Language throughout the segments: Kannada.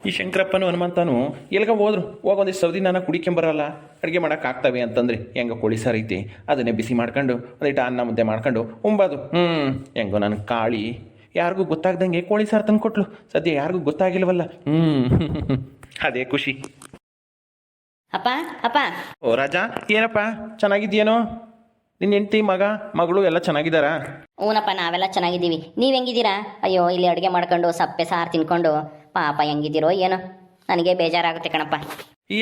ಈ ಶಂಕರಪ್ಪನು ಹನುಮಂತನು ಎಲ್ಗ ಹೋದ್ರು ಹೋಗೊಂದಿಷ್ಟು ಸೌದಿ ನಾನು ಕುಡಿಕೊಂಬರಲ್ಲ ಅಡುಗೆ ಮಾಡೋಕೆ ಆಗ್ತವೆ ಅಂತಂದ್ರೆ ಹೆಂಗೋ ಕೋಳಿ ಸಾರು ಐತಿ ಅದನ್ನೇ ಬಿಸಿ ಮಾಡ್ಕೊಂಡು ಒಂದಿಟ್ಟು ಅನ್ನ ಮುದ್ದೆ ಮಾಡ್ಕೊಂಡು ಉಂಬೋದು ಹೆಂಗೋ ನನ್ನ ಕಾಳಿ ಯಾರಿಗೂ ಗೊತ್ತಾಗ್ದಂಗೆ ಕೋಳಿ ಸಾರು ತಂದು ಕೊಟ್ಲು ಸದ್ಯ ಯಾರಿಗೂ ಗೊತ್ತಾಗಿಲ್ವಲ್ಲ ಅದೇ ಖುಷಿ. ಅಪ್ಪ ಅಪ್ಪ. ಓ ರಾಜ, ಏನಪ್ಪ ಚೆನ್ನಾಗಿದ್ಯೇನೋ? ನಿನ್ನ ಹೆಂಡತಿ ಮಗಳು ಎಲ್ಲ ಚೆನ್ನಾಗಿದ್ದಾರಾ? ಹೂನಪ್ಪ, ನಾವೆಲ್ಲ ಚೆನ್ನಾಗಿದ್ದೀವಿ. ನೀವು ಹೆಂಗಿದ್ದೀರಾ? ಅಯ್ಯೋ, ಇಲ್ಲಿ ಅಡುಗೆ ಮಾಡ್ಕೊಂಡು ಸಪ್ಪೆ ಸಾರು ತಿನ್ಕೊಂಡು ಪಾಪ ಹೆಂಗಿದ್ದೀರೋ ಏನೋ, ನನಗೆ ಬೇಜಾರಾಗುತ್ತೆ ಕಣಪ್ಪ.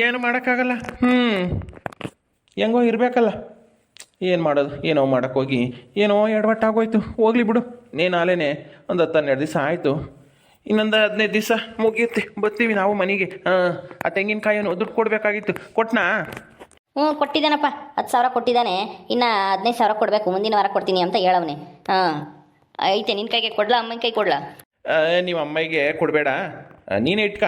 ಏನು ಮಾಡೋಕ್ಕಾಗಲ್ಲ, ಹೆಂಗೋ ಇರಬೇಕಲ್ಲ. ಏನು ಮಾಡೋದು, ಏನೋ ಮಾಡೋಕ್ಕೋಗಿ ಏನೋ ಎಡವಟ್ಟಾಗೋಯ್ತು. ಹೋಗ್ಲಿ ಬಿಡು, ನೀನು ಅಲ್ಲೇನೆ ಒಂದು 10-12 ದಿವಸ ಆಯಿತು. ಇನ್ನೊಂದು 15 ದಿವಸ ಮುಗಿಯುತ್ತೆ, ಬರ್ತೀವಿ ನಾವು ಮನೆಗೆ. ಆ ತೆಂಗಿನಕಾಯಿಯನ್ನು ದುಡ್ಡು ಕೊಡಬೇಕಾಗಿತ್ತು, ಕೊಟ್ನಾ? ಕೊಟ್ಟಿದ್ದಾನಪ್ಪ, 10,000 ಕೊಟ್ಟಿದ್ದಾನೆ. ಇನ್ನು 15,000 ಕೊಡಬೇಕು, ಮುಂದಿನ ವಾರ ಕೊಡ್ತೀನಿ ಅಂತ ಹೇಳವನೆ. ಐತೆ, ನಿನ್ನ ಕೈಗೆ ಕೊಡ್ಲಾ ಅಮ್ಮನ ಕೈ ಕೊಡ್ಲಾ? ನಿಮ್ಮ ಅಮ್ಮಗೆ ಕೊಡಬೇಡ, ನೀನೇ ಇಟ್ಕ.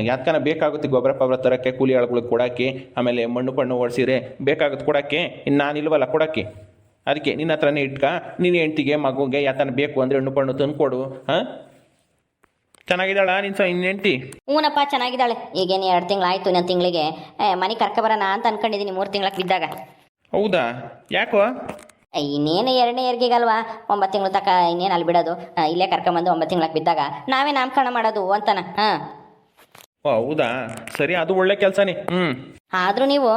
ಯಾತ್ಕನ ಬೇಕಾಗುತ್ತೆ, ಗೊಬ್ಬರ ಪಬ್ಬರ ತರೋಕ್ಕೆ, ಕೂಲಿ ಆಳುಗಳಿಗೆ ಕೊಡೋಕ್ಕೆ, ಆಮೇಲೆ ಮಣ್ಣು ಪಣ್ಣು ಓಡಿಸಿದ್ರೆ ಬೇಕಾಗುತ್ತೆ ಕೊಡೋಕ್ಕೆ. ಇನ್ನು ನಾನಿಲ್ವಲ್ಲ ಕೊಡೋಕ್ಕೆ, ಅದಕ್ಕೆ ನಿನ್ನ ಹತ್ರನೇ ಇಟ್ಕ. ನಿನ್ನ ಹೆಂಡ್ತಿಗೆ ಮಗುಗೆ ಯಾತನ ಬೇಕು ಅಂದರೆ ಹಣ್ಣು ಪಣ್ಣು ತಂದು ಕೊಡು. ಚೆನ್ನಾಗಿದ್ದಾಳ ನಿನ್ನ ಹೆಂಡ್ತಿ? ಹೂನಪ್ಪ, ಚೆನ್ನಾಗಿದ್ದಾಳೆ. ಈಗೇನು 2 ತಿಂಗಳಾಯ್ತು. ಇನ್ನೊಂದು ತಿಂಗಳಿಗೆ ಮನೆ ಕರ್ಕೊಬರೋಣ ಅಂತ ಅನ್ಕೊಂಡಿದ್ದೀನಿ, 3 ತಿಂಗಳಕ್ಕೆ ಬಿದ್ದಾಗ. ಹೌದಾ, ಯಾಕೋ? ಇನ್ನೇನು 2ನೇ ಹೆರಿಗೆಗಲ್ವಾ, 9 ತಿಂಗಳು ತನಕ ಇನ್ನೇನು ಅಲ್ಲಿ ಬಿಡೋದು. ಇಲ್ಲೇ ಕರ್ಕೊಂಬಂದು 9 ತಿಂಗಳಕ್ಕೆ ಬಿದ್ದಾಗ ನಾವೇ ನಾಮಕರಣ ಮಾಡೋದು ಅಂತನ. ಓ ಹೌದಾ, ಸರಿ, ಅದು ಒಳ್ಳೆ ಕೆಲಸನೇ. ಆದರೂ ನೀವು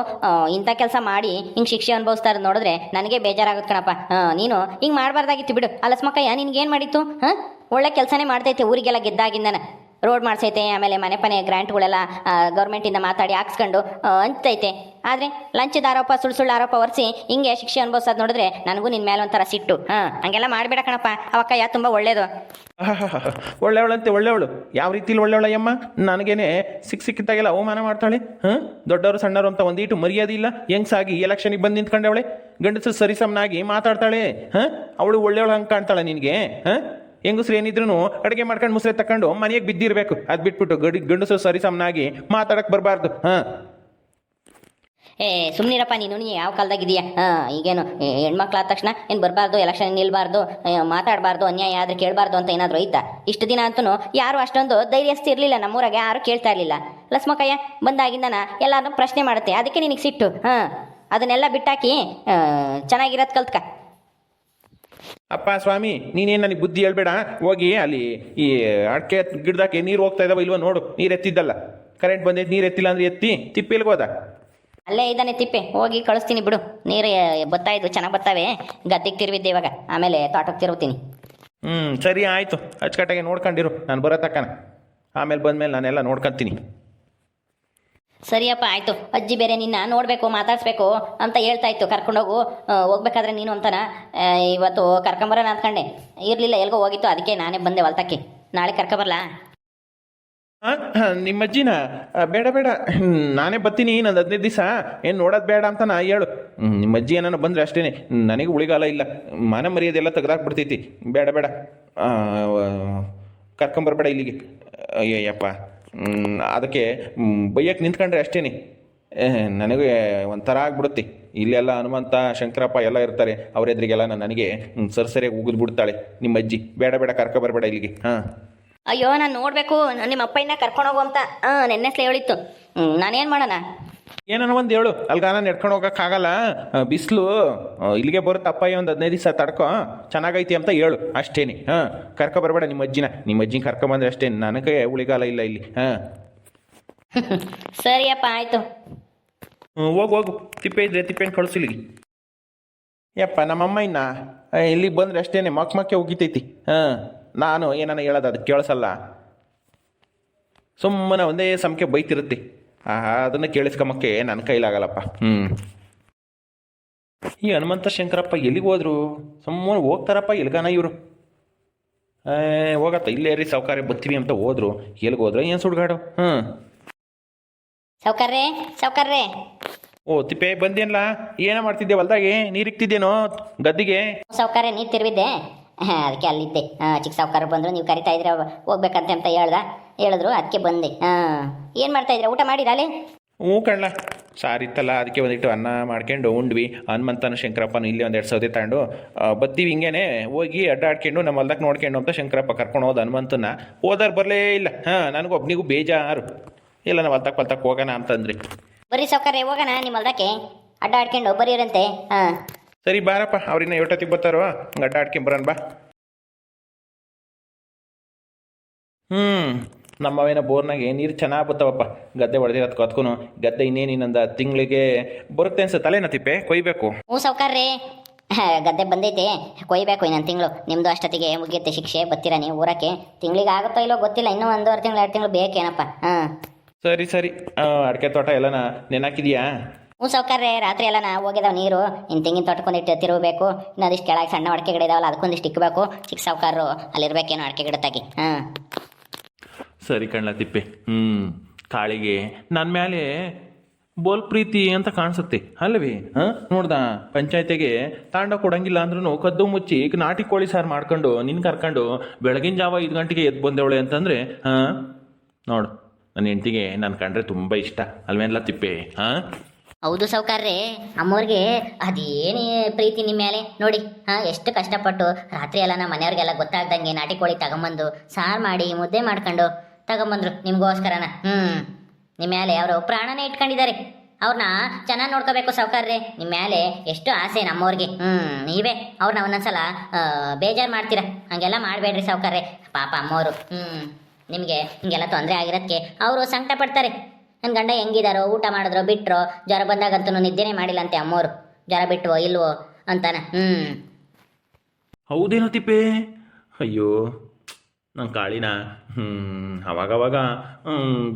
ಇಂಥ ಕೆಲಸ ಮಾಡಿ ಹಿಂಗೆ ಶಿಕ್ಷೆ ಅನುಭವಿಸ್ತಾ ಇರೋದು ನೋಡಿದ್ರೆ ನನಗೆ ಬೇಜಾರಾಗುತ್ತೆ ಕಣಪ್ಪ. ನೀನು ಹಿಂಗೆ ಮಾಡಬಾರ್ದಾಗಿತ್ತು ಬಿಡು. ಅಲಸ್ಮಕ್ಕಯ್ಯ, ನಿನ್ಗೇನು ಮಾಡಿತ್ತು? ಒಳ್ಳೆ ಕೆಲಸನೇ ಮಾಡ್ತೈತೆ, ಊರಿಗೆಲ್ಲ ಗೆದ್ದಾಗಿಂದನ ರೋಡ್ ಮಾಡಿಸೈತೆ, ಆಮೇಲೆ ಮನೆ ಗರ್ಯಾಂಟ್ಗಳೆಲ್ಲ ಗೌರ್ಮೆಂಟಿಂದ ಮಾತಾಡಿ ಹಾಕ್ಸ್ಕೊಂಡು ಅಂತೈತೆ. ಆದರೆ ಲಂಚದ ಆರೋಪ, ಸುಳ್ಳು ಆರೋಪ ಹೊರಿಸಿ ಹಿಂಗೆ ಶಿಕ್ಷೆ ಅನುಭವಿಸೋದು ನೋಡಿದ್ರೆ ನನಗೂ ನಿನ್ನ ಮೇಲೆ ಒಂಥರ ಸಿಟ್ಟು. ಹಂಗೆಲ್ಲ ಮಾಡಬೇಡ ಕಣಪ್ಪ. ಅವಕ್ಕಯ್ಯ ತುಂಬ ಒಳ್ಳೇದು. ಒಳ್ಳೆಯವಳಂತೆ, ಒಳ್ಳೆಯವಳು. ಯಾವ ರೀತಿಲಿ ಒಳ್ಳೆಯವಳಯ್ಯಮ್ಮ? ನನಗೇನೆ ಸಿಕ್ಕಿದ್ದಾಗೆಲ್ಲ ಅವಮಾನ ಮಾಡ್ತಾಳೆ. ದೊಡ್ಡವರು ಸಣ್ಣವರು ಅಂತ ಒಂದೀಟು ಮರ್ಯಾದೆ ಇಲ್ಲ. ಹೆಂಗ್ಸಾಗಿ ಎಲೆಕ್ಷನಿಗೆ ಬಂದು ನಿಂತ್ಕೊಂಡವಳೆ, ಗಂಡಸರು ಸರಿಸಮನಾಗಿ ಮಾತಾಡ್ತಾಳೆ. ಅವಳು ಒಳ್ಳೆಯವಳು ಹಂಗೆ ಕಾಣ್ತಾಳೆ ನಿನಗೆ? ಹೆಂಗಸ್ರು ಏನಿದ್ರು ಅಡುಗೆ ಮಾಡ್ಕೊಂಡು ಮುಸ್ರೆ ತಕೊಂಡು ಮನೆಗೆ ಬಿದ್ದಿರಬೇಕು. ಅದು ಬಿಟ್ಬಿಟ್ಟು ಗಂಡಸರು ಸರಿಸಮನಾಗಿ ಮಾತಾಡಕ್ಕೆ ಬರಬಾರ್ದು. ಸುಮ್ಮನಿರಪ್ಪ, ನೀನು ಯಾವ ಕಾಲದಾಗಿದೆಯಾ? ಈಗೇನು ಹೆಣ್ಮಕ್ಳಾದ ತಕ್ಷಣ ಏನು ಬರಬಾರ್ದು, ಎಲೆಕ್ಷನ್ ನಿಲ್ಬಾರ್ದು, ಮಾತಾಡಬಾರ್ದು, ಅನ್ಯಾಯ ಆದರೆ ಕೇಳಬಾರ್ದು ಅಂತ ಏನಾದರೂ ಐತಾ? ಇಷ್ಟು ದಿನ ಅಂತೂ ಯಾರು ಅಷ್ಟೊಂದು ಧೈರ್ಯಸ್ತಿ ಇರಲಿಲ್ಲ, ನಮ್ಮೂರಾಗೆ ಯಾರು ಕೇಳ್ತಾ ಇರಲಿಲ್ಲ. ಲಕ್ಷ್ಮಕ್ಕಯ್ಯ ಬಂದಾಗಿಂದನ ಎಲ್ಲರೂ ಪ್ರಶ್ನೆ ಮಾಡುತ್ತೆ, ಅದಕ್ಕೆ ನಿನಗೆ ಸಿಟ್ಟು. ಅದನ್ನೆಲ್ಲ ಬಿಟ್ಟಾಕಿ ಚೆನ್ನಾಗಿರೋದು ಕಲ್ತ್ಕ. ಅಪ್ಪ ಸ್ವಾಮಿ, ನೀನೇನು ನನಗೆ ಬುದ್ಧಿ ಹೇಳ್ಬೇಡ. ಹೋಗಿ ಅಲ್ಲಿ ಈ ಅಡಿಕೆ ಗಿಡದಾಕೆ ನೀರು ಹೋಗ್ತಾ ಇದಾವ ಇಲ್ವ ನೋಡು. ನೀರು ಎತ್ತಿದ್ದಲ್ಲ, ಕರೆಂಟ್ ಬಂದೈತೆ, ನೀರು ಎತ್ತಿಲ್ಲ ಅಂದ್ರೆ ಎತ್ತಿ ತಿಪ್ಪಿಲ್ಗೋದ. ಅಲ್ಲೇ ಇದ್ದಾನೆ ತಿಪ್ಪೆ, ಹೋಗಿ ಕಳಿಸ್ತೀನಿ ಬಿಡು. ನೀರು ಬತ್ತಾಯಿದ್ದು ಚೆನ್ನಾಗಿ ಬರ್ತಾವೆ. ಗದ್ದೆಗೆ ತಿರುವಿದ್ದೆ ಇವಾಗ, ಆಮೇಲೆ ತೋಟಕ್ಕೆ ತಿರುಗ್ತೀನಿ. ಸರಿ ಆಯಿತು, ಅಚ್ಚುಕಟ್ಟಾಗೆ ನೋಡ್ಕೊಂಡಿರು. ನಾನು ಬರೋತಕ್ಕನ ಆಮೇಲೆ ಬಂದಮೇಲೆ ನಾನೆಲ್ಲ ನೋಡ್ಕೊತೀನಿ. ಸರಿಯಪ್ಪ, ಆಯಿತು. ಅಜ್ಜಿ ಬೇರೆ ನಿನ್ನ ನೋಡಬೇಕು, ಮಾತಾಡಿಸ್ಬೇಕು ಅಂತ ಹೇಳ್ತಾ ಇತ್ತು. ಕರ್ಕೊಂಡೋಗು, ಹೋಗ್ಬೇಕಾದ್ರೆ ನೀನು ಅಂತಾನ. ಇವತ್ತು ಕರ್ಕೊಂಬರೋಣ ಅಂದ್ಕೊಂಡೆ, ಇರಲಿಲ್ಲ, ಎಲ್ಗೋ ಹೋಗಿತ್ತು, ಅದಕ್ಕೆ ನಾನೇ ಬಂದೆ ಹೊಲ್ತಕ್ಕೆ. ನಾಳೆ ಕರ್ಕೊಬರ್ಲಾ? ನಿಮ್ಮ ಅಜ್ಜಿನ? ಬೇಡ ಬೇಡ, ನಾನೇ ಬರ್ತೀನಿ. ನಂದು 15 ದಿವಸ ಏನು ನೋಡೋದು ಬೇಡ ಅಂತ ನಾ ಹೇಳು. ನಿಮ್ಮ ಅಜ್ಜಿ ಏನಾನ ಬಂದರೆ ಅಷ್ಟೇ, ನನಗೆ ಉಳಿಗಾಲ ಇಲ್ಲ. ಮಾನ ಮರ್ಯಾದೆಲ್ಲ ತೆಗೆದಾಕ್ಬಿಡ್ತೈತಿ. ಬೇಡ ಬೇಡ, ಕರ್ಕೊಂಬರ್ಬೇಡ ಇಲ್ಲಿಗೆ. ಅಯ್ಯಯ್ಯಪ್ಪ, ಅದಕ್ಕೆ ಬೈಯಕ್ಕೆ ನಿಂತ್ಕೊಂಡ್ರೆ ಅಷ್ಟೇ ನನಗೆ ಒಂಥರ ಆಗ್ಬಿಡುತ್ತೆ. ಇಲ್ಲೆಲ್ಲ ಹನುಮಂತ, ಶಂಕರಪ್ಪ ಎಲ್ಲ ಇರ್ತಾರೆ, ಅವ್ರ ಎದುರಿಗೆಲ್ಲ ನನಗೆ ಸರಿಯಾಗಿ ಉಗಿದು ಬಿಡ್ತಾಳೆ ನಿಮ್ಮ ಅಜ್ಜಿ. ಬೇಡ ಬೇಡ, ಕರ್ಕೊಬರ್ಬೇಡ ಇಲ್ಲಿಗೆ. ಅಯ್ಯೋ, ನಾನು ನೋಡಬೇಕು, ನಿಮ್ಮ ಅಪ್ಪಯ್ಯನ ಕರ್ಕೊಂಡೋಗು ಅಂತ ನೆನ್ನೆಸ್ಲೇ ಹೇಳಿತ್ತು. ನಾನೇನು ಮಾಡೋಣ? ಏನೋ ಒಂದು ಹೇಳು. ಅಲ್ಗಾನ ನೆಡ್ಕೊಂಡು ಹೋಗೋಕ್ಕಾಗಲ್ಲ, ಬಿಸಿಲು ಇಲ್ಲಿಗೆ ಬರುತ್ತೆ. ಅಪ್ಪಯ್ಯ ಒಂದು 15 ದಿವಸ ತಡ್ಕೊ, ಚೆನ್ನಾಗೈತಿ ಅಂತ ಹೇಳು ಅಷ್ಟೇನೆ. ಕರ್ಕೊಬರ್ಬೇಡ ನಿಮ್ಮ ಅಜ್ಜಿನ. ನಿಮ್ಮ ಅಜ್ಜಿನ ಕರ್ಕೊಂಬಂದ್ರೆ ಅಷ್ಟೇ, ನನಗೆ ಉಳಿಗಾಲ ಇಲ್ಲ ಇಲ್ಲಿ. ಸರಿಯಪ್ಪ, ಆಯಿತು. ಹೋಗು, ತಿಪ್ಪೆ ಇದ್ರೆ ತಿಪ್ಪೆನ ಕಳಿಸಿಲ್ಲಿಗೆ. ಯಪ್ಪ, ನಮ್ಮಮ್ಮ ಇಲ್ಲಿಗೆ ಬಂದರೆ ಅಷ್ಟೇ ಮಕ್ಕೆ ಉಗಿತೈತಿ. ನಾನು ಏನಾನ ಹೇಳೋದು ಅದಕ್ಕೆ ಕೇಳಿಸಲ್ಲ. ಸುಮ್ಮನೆ ಒಂದೇ ಸಮಕ್ಕೆ ಬೈತಿರುತ್ತೆ. ಅದನ್ನು ಕೇಳಿಸ್ಕೊಂಬಕ್ಕೆ ನನ್ನ ಕೈಲಾಗಲ್ಲಪ್ಪ. ಈ ಹನುಮಂತ ಶಂಕರಪ್ಪ ಎಲ್ಲಿಗೆ ಹೋದ್ರು? ಸುಮ್ಮನೆ ಹೋಗ್ತಾರಪ್ಪ ಎಲ್ಗಾನ ಇವರು. ಹೋಗತ್ತ, ಇಲ್ಲೇ ರೀ ಸೌಕರ್ಯ ಬರ್ತೀವಿ ಅಂತ ಹೋದ್ರು. ಎಲ್ಲಿಗೆ ಹೋದ್ರು ಏನು ಸುಡ್ಗಾಡು? ಸೌಕರ್ಯೇ. ಓ ತಿಪ್ಪೆ, ಬಂದೇನಲ್ಲ? ಏನೋ ಮಾಡ್ತಿದ್ದೆ ಹೊಲ್ದಾಗೆ? ನೀರಿಕ್ತಿದ್ದೇನೋ ಗದ್ದಿಗೆ? ಸೌಕರ್ಯ, ನೀರು ತಿರುವಿದ್ದೆ, ಅದಕ್ಕೆ ಅಲ್ಲಿದ್ದೆ. ಚಿಕ್ಕ ಸಾವುಕಾರ ಬಂದರು, ನೀವು ಕರಿತಾ ಇದ್ರೆ ಹೋಗ್ಬೇಕಂತ ಅಂತ ಹೇಳಿದ್ರು, ಅದಕ್ಕೆ ಬಂದೆ. ಏನು ಮಾಡ್ತಾ ಇದ್ರೆ? ಊಟ ಮಾಡಿದ ಅಲ್ಲಿ? ಹ್ಞೂ ಕಣ್ಣ, ಸಾರಿತ್ತಲ್ಲ ಅದಕ್ಕೆ ಒಂದಿಟ್ಟು ಅನ್ನ ಮಾಡ್ಕೊಂಡು ಉಂಡ್ವಿ. ಹನುಮಂತನ ಶಂಕರಪ್ಪನು ಇಲ್ಲಿ ಒಂದೆರಡು ಸೌದೆ ತಗೊಂಡು ಬತ್ತೀವಿ. ಹಿಂಗೇನೆ ಹೋಗಿ ಅಡ್ಡಾಡ್ಕೊಂಡು ನಮ್ಮ ಹೊಲ್ದಾಗ ನೋಡ್ಕೊಂಡು ಅಂತ ಶಂಕರಪ್ಪ ಕರ್ಕೊಂಡು ಹೋದ ಹನುಮಂತನ. ಹೋದಾರು ಬರಲೇ ಇಲ್ಲ. ನನಗೂ ಒಬ್ಬನಿಗೂ ಬೇಜಾರು. ಇಲ್ಲ ನಾವು ಹೊಲ್ತಕ್ಕೆ ಪಲ್ತಕ್ಕೆ ಹೋಗೋಣ ಅಂತಂದ್ರಿ. ಬರ್ರಿ ಸಾವ್ಕಾರ್ರೆ ಹೋಗೋಣ ನಿಮ್ಮ ಹೊಲ್ದಕ್ಕೆ ಅಡ್ಡಾಡ್ಕೊಂಡು ಬರೀರಂತೆ. ಹಾಂ ಸರಿ ಬಾರಪ್ಪ, ಅವ್ರಿನ್ನ ಎಷ್ಟೊತ್ತಿಗೆ ಬರ್ತಾರೋ ಹಂಗೆ ಅಡ್ಡಾಡ್ಕೊಂಬರೋಣ ಬಾ. ನಮ್ಮವೇನ ಬೋರ್ನಾಗೆ ನೀರು ಚೆನ್ನಾಗಿ ಬರ್ತಾವಪ್ಪ. ಗದ್ದೆ ಹೊಡೆದಿರೋದು ಕತ್ಕೊನು. ಗದ್ದೆ ಇನ್ನೇನು ಇನ್ನೊಂದು ತಿಂಗಳಿಗೆ ಬರುತ್ತೆ ಅನ್ಸುತ್ತೆ. ತಲೆನ ತಿಪ್ಪೆ ಕೊಯ್ಬೇಕು. ಹ್ಞೂ ಸಾವ್ಕಾರ್ರೆ, ಗದ್ದೆ ಬಂದೈತೆ, ಕೊಯ್ಬೇಕು ಇನ್ನೊಂದು ತಿಂಗಳು. ನಿಮ್ಮದು ಅಷ್ಟೊತ್ತಿಗೆ ಮುಗಿಯುತ್ತೆ ಶಿಕ್ಷೆ. ಬರ್ತೀರಾ ನೀವು ಊರಕ್ಕೆ? ತಿಂಗಳಿಗೆ ಆಗುತ್ತೋ ಇಲ್ಲೋ ಗೊತ್ತಿಲ್ಲ, ಇನ್ನೂ 1.5 ತಿಂಗಳು 2 ತಿಂಗಳು ಬೇಕೇನಪ್ಪ. ಹಾಂ ಸರಿ ಸರಿ. ಅಡಿಕೆ ತೋಟ ಎಲ್ಲನ ನೆನಾಕಿದೆಯಾ? ಹ್ಞೂ ಸಾವ್ಕಾರ್ರೆ, ರಾತ್ರಿ ಎಲ್ಲ ಹೋಗಿದಾವೆ ನೀರು. ಇನ್ನು ತೆಂಗಿನ ತೋಟಕ್ಕೊಂದಿಟ್ಟು ತಿರುಗಬೇಕು. ಇನ್ನು ಅದಿಷ್ಟು ಕೆಳಗೆ ಸಣ್ಣ ಅಡಿಕೆ ಗಿಡ ಇದಾವಲ್ಲ ಅದಕ್ಕೊಂದಿಷ್ಟು ಇಕ್ಕಬೇಕು. ಚಿಕ್ಕ ಸಾವ್ಕಾರರು ಅಲ್ಲಿರ್ಬೇಕೇನೋ ಅಡಿಕೆ ಗಿಡದಾಗಿ. ಹಾಂ ಸರಿ ಕಣ್ಲ ತಿಪ್ಪೆ. ಕಾಳಿಗೆ ನನ್ನ ಮೇಲೆ ಬೋಲ್ ಪ್ರೀತಿ ಅಂತ ಕಾಣಿಸುತ್ತೆ ಅಲ್ಲವೇ? ನೋಡ್ದ ಪಂಚಾಯತಿಗೆ ತಾಂಡ ಕೊಡಂಗಿಲ್ಲ ಅಂದ್ರೂ ಕದ್ದು ಮುಚ್ಚಿ ನಾಟಿ ಕೋಳಿ ಸಾರು ಮಾಡ್ಕೊಂಡು ನಿನ್ನ ಕರ್ಕೊಂಡು ಬೆಳಗಿನ ಜಾವ 5 ಗಂಟೆಗೆ ಎದ್ದು ಬಂದೇವಳೆ ಅಂತಂದರೆ ನೋಡು, ನನ್ನ ಹೆಂಡತಿಗೆ ನಾನು ಕಂಡ್ರೆ ತುಂಬ ಇಷ್ಟ ಅಲ್ವೇನಲ್ಲ ತಿಪ್ಪೆ? ಹೌದು ಸಾವ್ಕಾರ್ರೆ, ಅಮ್ಮವ್ರಿಗೆ ಅದೇನೇ ಪ್ರೀತಿ ನಿಮ್ಮ ಮೇಲೆ ನೋಡಿ. ಎಷ್ಟು ಕಷ್ಟಪಟ್ಟು ರಾತ್ರಿ ಎಲ್ಲ ನಮ್ಮ ಮನೆಯವ್ರಿಗೆಲ್ಲ ಗೊತ್ತಾಗ್ದಂಗೆ ನಾಟಿ ಕೋಳಿ ತಗೊಂಬಂದು ಸಾರು ಮಾಡಿ ಮುದ್ದೆ ಮಾಡ್ಕೊಂಡು ತಗೊಂಬಂದ್ರು ನಿಮಗೋಸ್ಕರನ. ನಿಮ್ಮ ಮೇಲೆ ಅವರು ಪ್ರಾಣನೇ ಇಟ್ಕೊಂಡಿದ್ದಾರೆ. ಅವ್ರನ್ನ ಚೆನ್ನಾಗಿ ನೋಡ್ಕೋಬೇಕು ಸಾವ್ಕಾರ್ರೆ. ನಿಮ್ಮ ಮೇಲೆ ಎಷ್ಟು ಆಸೆ ನಮ್ಮವ್ರಿಗೆ. ನೀವೇ ಅವ್ರನ್ನ ಒಂದೊಂದ್ಸಲ ಬೇಜಾರು ಮಾಡ್ತೀರಾ. ಹಂಗೆಲ್ಲ ಮಾಡಬೇಡ್ರಿ ಸಾವ್ಕಾರ್ರೆ. ಪಾಪ ಅಮ್ಮವರು ನಿಮಗೆ ಹಿಂಗೆಲ್ಲ ತೊಂದರೆ ಆಗಿರೋದಕ್ಕೆ ಅವರು ಸಂಕಟ ಪಡ್ತಾರೆ. ನನ್ನ ಗಂಡ ಹೆಂಗಿದಾರೋ, ಊಟ ಮಾಡಿದ್ರೋ ಬಿಟ್ಟರೋ, ಜ್ವರ ಬಂದಾಗಂತೂ ನಿದ್ದೆನೇ ಮಾಡಿಲ್ಲಂತೆ ಅಮ್ಮವರು. ಜ್ವರ ಬಿಟ್ಟವೋ ಇಲ್ವೋ ಅಂತಾನೆ. ಹೌದೇನೋ ತಿಪ್ಪೆ? ಅಯ್ಯೋ ನನ್ನ ಕಾಳಿನ ಅವಾಗವಾಗ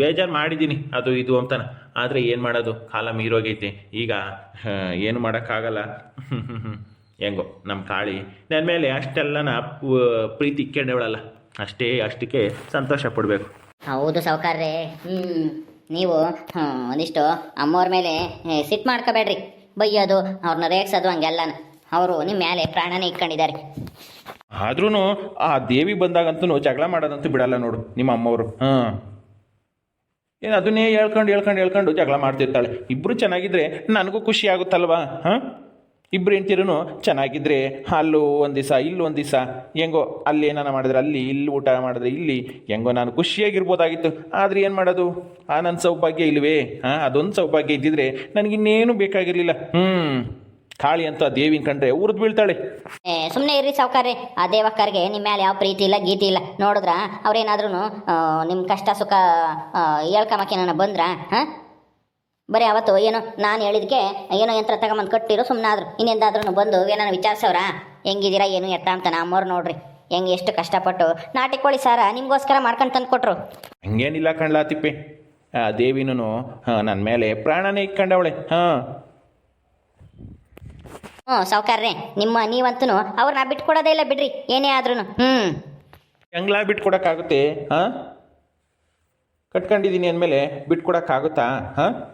ಬೇಜಾರು ಮಾಡಿದ್ದೀನಿ ಅದು ಇದು ಅಂತಾನೆ. ಆದರೆ ಏನು ಮಾಡೋದು, ಕಾಲ ಮೀರೋಗೈತೆ ಈಗ. ಏನು ಮಾಡೋಕ್ಕಾಗಲ್ಲ. ಹೆಂಗೋ ನಮ್ಮ ಕಾಳಿ ನನ್ನ ಮೇಲೆ ಅಷ್ಟೆಲ್ಲ ಪ್ರೀತಿ ಇಕ್ಕೊಂಡವಳಲ್ಲ, ಅಷ್ಟಕ್ಕೆ ಸಂತೋಷ ಪಡಬೇಕು. ಹೌದು ಸಾವ್ಕಾರ್ರೆ. ನೀವು ಒಂದಿಷ್ಟು ಅಮ್ಮವ್ರ ಮೇಲೆ ಸಿಟ್ಟು ಮಾಡ್ಕೋಬೇಡ್ರಿ. ಬೈಯೋದು, ಅವ್ರನ್ನ ರೇಗ್ಸೋದು ಹಂಗೆಲ್ಲನ. ಅವರು ನಿಮ್ಮ ಮೇಲೆ ಪ್ರಾಣನೇ ಇಟ್ಕೊಂಡಿದ್ದಾರೆ. ಆದ್ರೂ ಆ ದೇವಿ ಬಂದಾಗಂತೂ ಜಗಳ ಮಾಡೋದಂತೂ ಬಿಡಲ್ಲ ನೋಡು ನಿಮ್ಮ ಅಮ್ಮವರು. ಏನು ಅದನ್ನೇ ಹೇಳ್ಕೊಂಡು ಜಗಳ ಮಾಡ್ತಿರ್ತಾಳೆ. ಇಬ್ಬರು ಚೆನ್ನಾಗಿದ್ರೆ ನನಗೂ ಖುಷಿ ಆಗುತ್ತಲ್ವಾ? ಇಬ್ಬರು ಹೆಂಡ್ತಿರೂ ಚೆನ್ನಾಗಿದ್ರೆ ಅಲ್ಲೂ ಒಂದು ದಿವಸ ಇಲ್ಲೂ ಒಂದು ದಿವಸ ಹೆಂಗೋ ಅಲ್ಲಿ ಏನಾನ ಮಾಡಿದ್ರೆ ಅಲ್ಲಿ, ಇಲ್ಲಿ ಊಟ ಮಾಡಿದ್ರೆ ಇಲ್ಲಿ, ಹೆಂಗೋ ನಾನು ಖುಷಿಯಾಗಿರ್ಬೋದಾಗಿತ್ತು. ಆದರೆ ಏನು ಮಾಡೋದು, ನನ್ನ ಸೌಭಾಗ್ಯ ಇಲ್ವೇ? ಅದೊಂದು ಸೌಭಾಗ್ಯ ಇದ್ದಿದ್ರೆ ನನಗಿನ್ನೇನು ಬೇಕಾಗಿರಲಿಲ್ಲ. ಕಾಳಿ ಅಂತ ಆ ದೇವಿನ ಕಂಡ್ರೆ ಉರಿದು ಬೀಳ್ತಾಳೆ. ಸುಮ್ಮನೆ ಇರ್ರಿ ಸಾವ್ಕಾರ್ರೆ. ಆ ದೇವಕ್ಕರಿಗೆ ನಿಮ್ಮ ಮೇಲೆ ಯಾವ ಪ್ರೀತಿ ಇಲ್ಲ ಗೀತಿ ಇಲ್ಲ. ನೋಡಿದ್ರ ಅವ್ರೇನಾದ್ರೂ ನಿಮ್ಮ ಕಷ್ಟ ಸುಖ ಹೇಳ್ಕೊಂಬಕ್ಕೆ ನಾನು ಬಂದ್ರ? ಬರೀ ಅವತ್ತು ಏನೋ ನಾನು ಹೇಳಿದಕ್ಕೆ ಏನೋ ಯಂತ್ರ ತಗೊಂಬಂದು ಕಟ್ಟಿರೋ ಸುಮ್ಮನಾದ್ರು. ಇನ್ನೆಂದಾದ್ರೂ ಬಂದು ಏನಾರು ವಿಚಾರಿಸವ್ರ ಹೆಂಗಿದ್ದೀರಾ ಏನು ಎತ್ತ ಅಂತ. ನಮ್ಮವ್ರು ನೋಡ್ರಿ ಹೆಂಗೆ ಎಷ್ಟು ಕಷ್ಟಪಟ್ಟು ನಾಟಿ ಕೋಳಿ ಸಾರ ನಿಮಗೋಸ್ಕರ ಮಾಡ್ಕೊಂಡು ತಂದು ಕೊಟ್ರು. ಹಂಗೇನಿಲ್ಲ ಕಣ್ಲಾ ತಿಪ್ಪೆ, ದೇವಿನೂ ನನ್ನ ಮೇಲೆ ಪ್ರಾಣನೇ ಇಕ್ಕೊಂಡವಳೆ. ಸಾವ್ಕಾರ್ರೆ, ನೀವಂತೂ ಅವ್ರನ್ನ ಬಿಟ್ಕೊಡೋದೇ ಇಲ್ಲ ಬಿಡ್ರಿ ಏನೇ ಆದ್ರೂ. ಹೆಂಗ್ಲಾ ಬಿಟ್ಕೊಡಕ್ಕಾಗುತ್ತೆ? ಕಟ್ಕೊಂಡಿದ್ದೀನಿ ಅಂದಮೇಲೆ ಬಿಟ್ಕೊಡಕ್ಕಾಗುತ್ತಾ?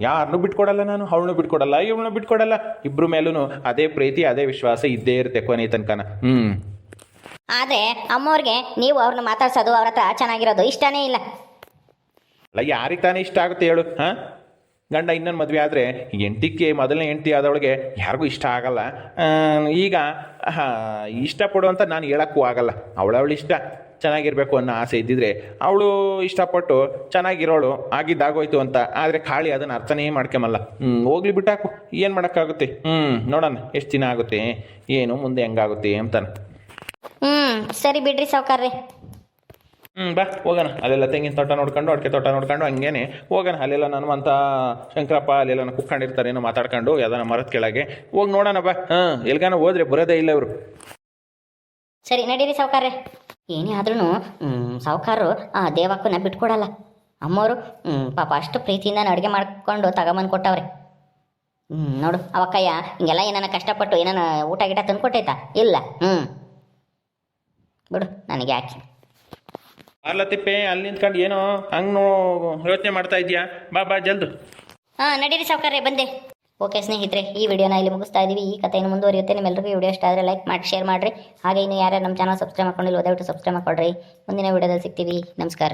ಯಾರನ್ನೂ ಬಿಟ್ಕೊಡಲ್ಲ ನಾನು. ಅವಳನ್ನೂ ಬಿಟ್ಕೊಡಲ್ಲ, ಇವಳನ್ನೂ ಬಿಟ್ಕೊಡಲ್ಲ. ಇಬ್ಬರ ಮೇಲೂ ಅದೇ ಪ್ರೀತಿ ಅದೇ ವಿಶ್ವಾಸ ಇದ್ದೇ ಇರುತ್ತೆ ಕೊನೆ ತನಕನ. ಆದರೆ ಅಮ್ಮವ್ರಿಗೆ ನೀವು ಅವ್ರನ್ನ ಮಾತಾಡ್ಸೋದು, ಅವ್ರ ಹತ್ರ ಚೆನ್ನಾಗಿರೋದು ಇಷ್ಟನೇ ಇಲ್ಲ. ಅಲ್ಲ, ಯಾರಿಗೆ ತಾನೇ ಇಷ್ಟ ಆಗುತ್ತೆ ಹೇಳು? ಗಂಡ ಇನ್ನೊಂದು ಮದುವೆ ಆದರೆ ಹೆಂಡತಿಗೆ ಮೊದಲನೇ ಹೆಂಡತಿ ಆದವಳಿಗೆ ಯಾರಿಗೂ ಇಷ್ಟ ಆಗಲ್ಲ. ಈಗ ಇಷ್ಟಪಡುವಂತ ನಾನು ಹೇಳೋಕ್ಕೂ ಆಗಲ್ಲ. ಅವಳವಳು ಇಷ್ಟ ಚೆನ್ನಾಗಿರ್ಬೇಕು ಅನ್ನೋ ಆಸೆ ಇದ್ದಿದ್ರೆ ಅವಳು ಇಷ್ಟಪಟ್ಟು ಚೆನ್ನಾಗಿರೋಳು ಆಗಿದ್ದಾಗೋಯ್ತು ಅಂತ. ಆದರೆ ಕಾಳಿ ಅದನ್ನು ಅರ್ಥನೇ ಮಾಡ್ಕೊಂಬಲ್ಲ. ಹೋಗ್ಲಿ ಬಿಟ್ಟಾಕು, ಏನು ಮಾಡೋಕ್ಕಾಗುತ್ತೆ? ನೋಡೋಣ ಎಷ್ಟು ದಿನ ಆಗುತ್ತೆ, ಏನು ಮುಂದೆ ಹೆಂಗಾಗುತ್ತೆ ಅಂತಾನೆ. ಸರಿ ಬಿಡ್ರಿ ಸಾವ್ಕಾರ್ರೆ. ಬಾ ಹೋಗೋಣ. ಅಲ್ಲೆಲ್ಲ ತೆಂಗಿನ ತೋಟ ನೋಡ್ಕೊಂಡು ಅಡಿಕೆ ತೋಟ ನೋಡ್ಕೊಂಡು ಹಂಗೇನೆ ಹೋಗೋಣ. ಅಲ್ಲೆಲ್ಲ ಹನುಮಂತ ಶಂಕರಪ್ಪ ಅಲ್ಲೆಲ್ಲ ಕುತ್ಕೊಂಡಿರ್ತಾರೇನೋ ಮಾತಾಡ್ಕೊಂಡು ಯಾವ್ದಾನ ಮರದ ಕೆಳಗೆ ಹೋಗಿ ನೋಡೋಣ ಬಾ. ಎಲ್ಗಾನ ಹೋದ್ರೆ ಬರೋದೇ ಇಲ್ಲ ಇವರು. ಸರಿ ನಡೀರಿ ಸಾವ್ಕಾರ್ರೆ. ಏನೇ ಆದ್ರೂ ಸಾವ್ಕಾರರು ಆ ದೇವಕ್ಕನ್ನ ಬಿಟ್ಕೊಡಲ್ಲ. ಅಮ್ಮವರು ಪಾಪ ಅಷ್ಟು ಪ್ರೀತಿಯಿಂದ ಅಡುಗೆ ಮಾಡ್ಕೊಂಡು ತಗೊಂಬಂದು ಕೊಟ್ಟವ್ರೆ. ನೋಡು ಅವಕ್ಕಯ್ಯ ಹಿಂಗೆಲ್ಲ ಏನಾನ ಕಷ್ಟಪಟ್ಟು ಏನಾನ ಊಟ ಗಿಟ ತಂದು ಕೊಟ್ಟೈತಾ? ಇಲ್ಲ. ಬಿಡು ನನಗೆ ಯಾಕೆ. ಅಲ್ಲ ತಿಪ್ಪೆ, ಅಲ್ಲಿ ನಿಂತ್ಕೊಂಡು ಏನೋ ಹಂಗೆ ಯೋಚನೆ ಮಾಡ್ತಾ ಇದೆಯಾ? ಬಾ ಜಲ್ದು. ನಡೀರಿ ಸಾವ್ಕಾರ್ರೆ ಬಂದೆ. ಓಕೆ ಸ್ನೇಹಿತರೆ, ಈ ವಿಡಿಯೋನ ಇಲ್ಲಿ ಮುಗಿಸ್ತಾ ಇದ್ದೀವಿ. ಈ ಕಥೆಯನ್ನು ಮುಂದುವರಿಯುತ್ತೆ. ನಿಮ್ಮೆಲ್ಲರಿಗೂ ಈ ವಿಡಿಯೋ ಇಷ್ಟ ಆದರೆ ಲೈಕ್ ಮಾಡಿ ಶೇರ್ ಮಾಡಿರಿ. ಹಾಗೆ ಇನ್ನು ಯಾರ್ಯಾರು ನಮ್ಮ ಚಾನಲ್ ಸಬ್ಸ್ಕ್ರೈಬ್ ಮಾಡ್ಕೊಂಡಿಲ್ಲ ದಯವಿಟ್ಟು ಸಬ್ಸ್ಕ್ರೈಬ್ ಮಾಡ್ಕೊಳ್ರಿ. ಮುಂದಿನ ವಿಡಿಯೋದಲ್ಲಿ ಸಿಗ್ತೀವಿ. ನಮಸ್ಕಾರ.